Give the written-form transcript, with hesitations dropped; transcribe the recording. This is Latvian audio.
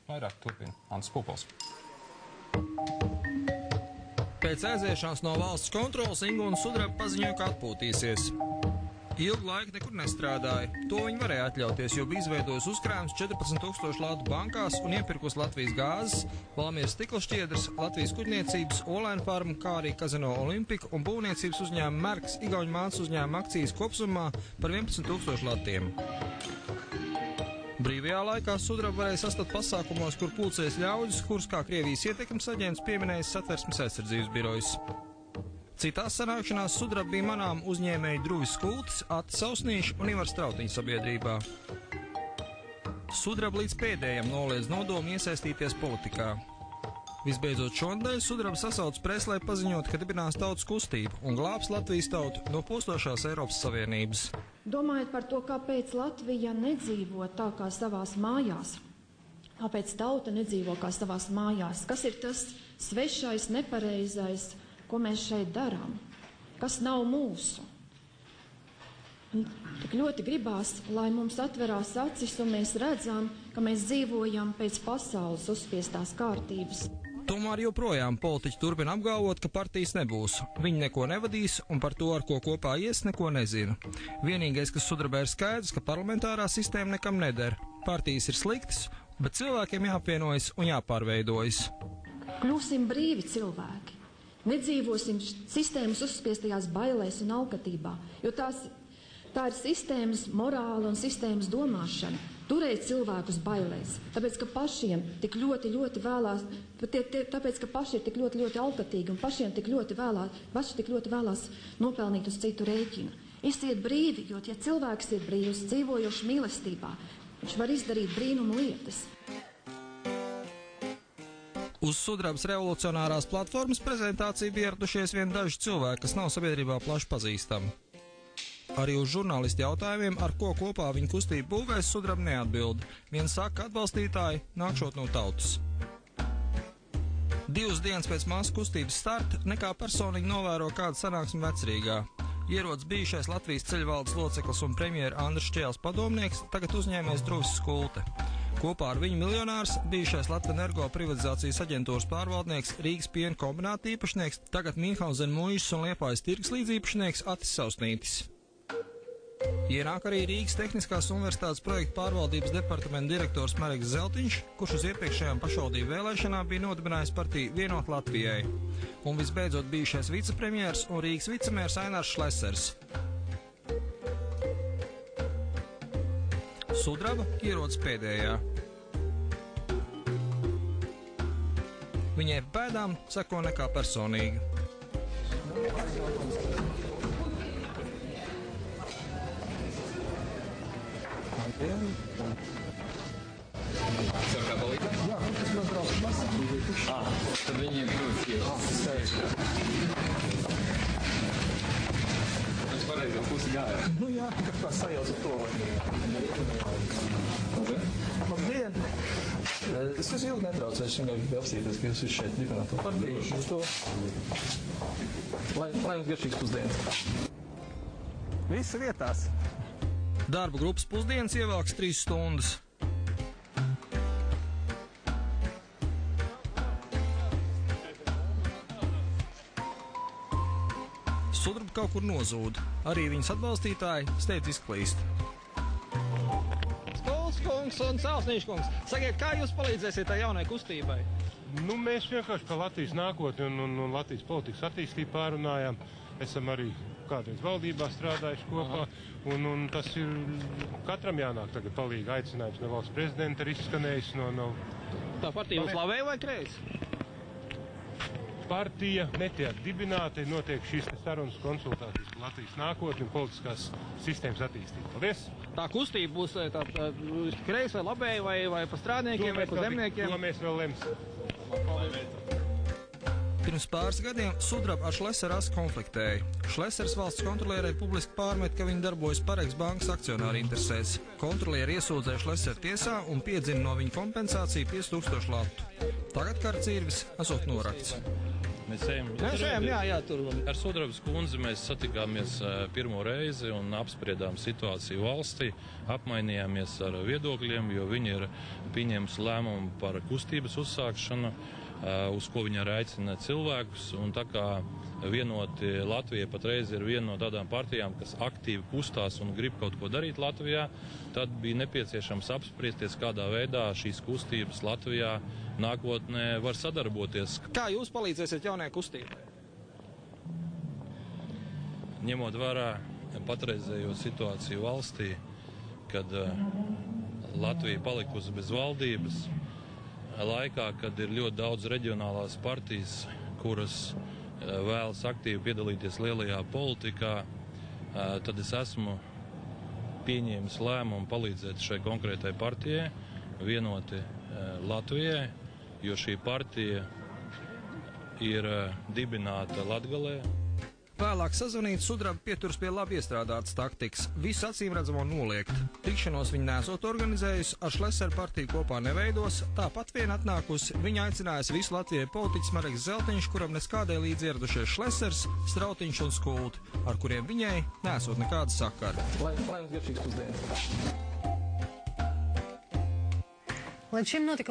Vairāk turpina Ants Pupols. Pēc aiziešanās no valsts kontrolas Ingūna Sudraba paziņoja, ka atpūtīsies. Ilgu laiku nekur nestrādāja. To viņa varēja atļauties, jo bija izveidojis uzkrājums 14,000 latu bankās un iepirkus Latvijas gāzes, Valmieras stikla šķiedras, Latvijas kuģniecības, Olaina farmu, kā arī Kazino Olimpiku un būvniecības uzņēmuma Merks Igauņu mācas uzņēmuma akcijas kopsumā par 11,000 latiem. Brīvajā laikā Sudraba varēja sastapt pasākumos, kur pulcēs ļaudis, kurus kā Krievijas ietekmes aģents pieminējis Satversmes aizsardzības birojas. Citās sanākšanās Sudraba bija manām uzņēmēji Druvis Kultis, Ati Sausnīši un Ivars Strautiņa sabiedrībā. Sudraba līdz pēdējiem noliedz nodomu iesaistīties politikā. Visbeidzot šonadēļ Sudraba sasauc presi, lai paziņot, ka dibinās tautas kustību un glābs Latvijas tautu no postošās Eiropas Savienības. Domājot par to, kāpēc Latvija nedzīvo tā kā savās mājās, kāpēc tauta nedzīvo kā savās mājās, kas ir tas svešais, nepareizais, ko mēs šeit darām, kas nav mūsu. Tik ļoti gribās, lai mums atverās acis un mēs redzam, ka mēs dzīvojam pēc pasaules uzspiestās kārtības. Tomēr joprojām politiķi turpina apgalvot, ka partijas nebūs. Viņi neko nevadīs un par to, ar ko kopā ies, neko nezina. Vienīgais, kas Sudrabai ir skaidrs, ka parlamentārā sistēma nekam neder. Partijas ir sliktas, bet cilvēkiem jāapvienojas un jāpārveidojas. Kļūsim brīvi cilvēki. Nedzīvosim sistēmas uzspiestajās bailēs un alkatībā, jo tā ir sistēmas morāla un sistēmas domāšana. Turēt cilvēkus bailēs, tāpēc, ka pašiem tik ļoti vēlās, tāpēc, ka paši ir tik ļoti alkatīgi un paši tik ļoti vēlās nopelnīt uz citu rēķinu. Esiet brīvi, jo, ja cilvēks ir brīvs, dzīvojošs mīlestībā, viņš var izdarīt brīnumu lietas. Uz Sudrabas revolucionārās platformas prezentāciju bija ieradušies vien daži cilvēki, kas nav sabiedrībā plaši pazīstami. Arī uz žurnālistu jautājumiem, ar ko kopā viņa kustība būvēs, Sudraba neatbild. Viens saka, atbalstītāji nākšot no tautas. 2 dienas pēc masu kustības starta nekā personīgi novēro kādu sanāksmi Vecrīgā. Ierodas bijušais Latvijas ceļvaldes loceklis un premjera Andris Šķēls padomnieks, tagad uzņēmējs Druvis Kulte. Kopā ar viņu miljonārs, bijušais Latvenergo privatizācijas aģentūras pārvaldnieks, Rīgas piena kombināta īpašnieks, tagad Mīnhausen muižas un Liepājas tirgus līdziepašnieks Atis Sausnītis. Ienāk arī Rīgas Tehniskās universitātes projekta pārvaldības departamenta direktors Mareks Zeltiņš, kurš uz iepriekšējām pašvaldību vēlēšanām bija nodibinājis partiju Vienot Latvijai. Un visbeidzot bijušais vicepremjers un Rīgas vicemērs Ainārs Šlesers. Sudraba ierodas pēdējā. Viņai pēdām seko nekā personīgi. Ceru, kā palīdz? Jā, tas man brauc masā. Tad viņiem protams ies. Es pareizi jau pusi gāju. Nu jā, kā sajauc ar to. Labdien! Es jūs ilgi netraucēšu, viņai bija apsīties, ka jūs šeit dibināt to partiju. Uz to. Lai jums garšīgs pusdienas. Visi vietās. Darba grupas pusdienas ievelks 3 stundas. Sudraba kaut kur nozūd. Arī viņas atbalstītāji steidz izklīst. Skolskungs un Sausnīškungs, sakiet, kā jūs palīdzēsiet tai jaunai kustībai? Nu, mēs vienkārši par Latvijas nākotni un Latvijas politikas attīstību pārunājām. Esam arī kādreiz valdībā strādājuši kopā, un tas ir katram jānāk tagad palīgi aicinājums no valsts prezidenta, ir izskanējis no... Tā partija jūs lavēja vai kreis? Partija netiek dibināta, notiek šīs sarunas konsultācijas par Latvijas nākotni un politiskās sistēmas attīstību. Paldies! Tā kustība būs tā kreis vai labēja vai pa strādniekiem vai pa zemniekiem? To mēs vēl lemsim. Pirms pāris gadiem Sudraba ar Šleseru konfliktēja. Šlesers valsts kontrolierei publiski pārmet, ka viņi darbojas Pareks bankas akcionāri interesēs. Kontrolieri iesūdzēja Šleseru tiesā un piedzina no viņa kompensāciju 5000 latu. Tagad kara cirvis esot norakts. Mēs ejam, Jā, tur. Ar Sudrabas kundzi mēs satikāmies pirmo reizi un apspriedām situāciju valstī, apmainījāmies ar viedokļiem, jo viņi ir pieņēmusi lēmumu par kustības uzsākšanu, uz ko viņi arī aicina cilvēkus, un tā kā vienoti Latvija patreiz ir viena no tādām partijām, kas aktīvi kustās un grib kaut ko darīt Latvijā, tad bija nepieciešams apspriesties, kādā veidā šīs kustības Latvijā nākotnē var sadarboties. Kā jūs palīdzēsiet jaunajai kustībai? Ņemot vērā patreizējo situāciju valstī, kad Latvija palikusi bez valdības, laikā, kad ir ļoti daudz reģionālās partijas, kuras vēlas aktīvi piedalīties lielajā politikā, tad es esmu pieņēmis lēmumu palīdzēt šai konkrētai partijai, vienoti Latvijai, jo šī partija ir dibināta Latgalē. Vēlāk sazvanīt, Sudraba pieturas pie labi iestrādātas taktikas. Visu acīmredzamo noliegt. Tikšanos viņa nesot organizējusi, ar Šleseru partiju kopā neveidos, tāpat vien atnākusi, viņa aicinājusi visu Latvijai politiķis Mareks Zeltiņš, kuram neskādēļ līdz ieradušies Šlesers, Strautiņš un Skulti, ar kuriem viņai nesot nekāda sakara. Lai jums garšīgs pusdienas. Līdz šim notika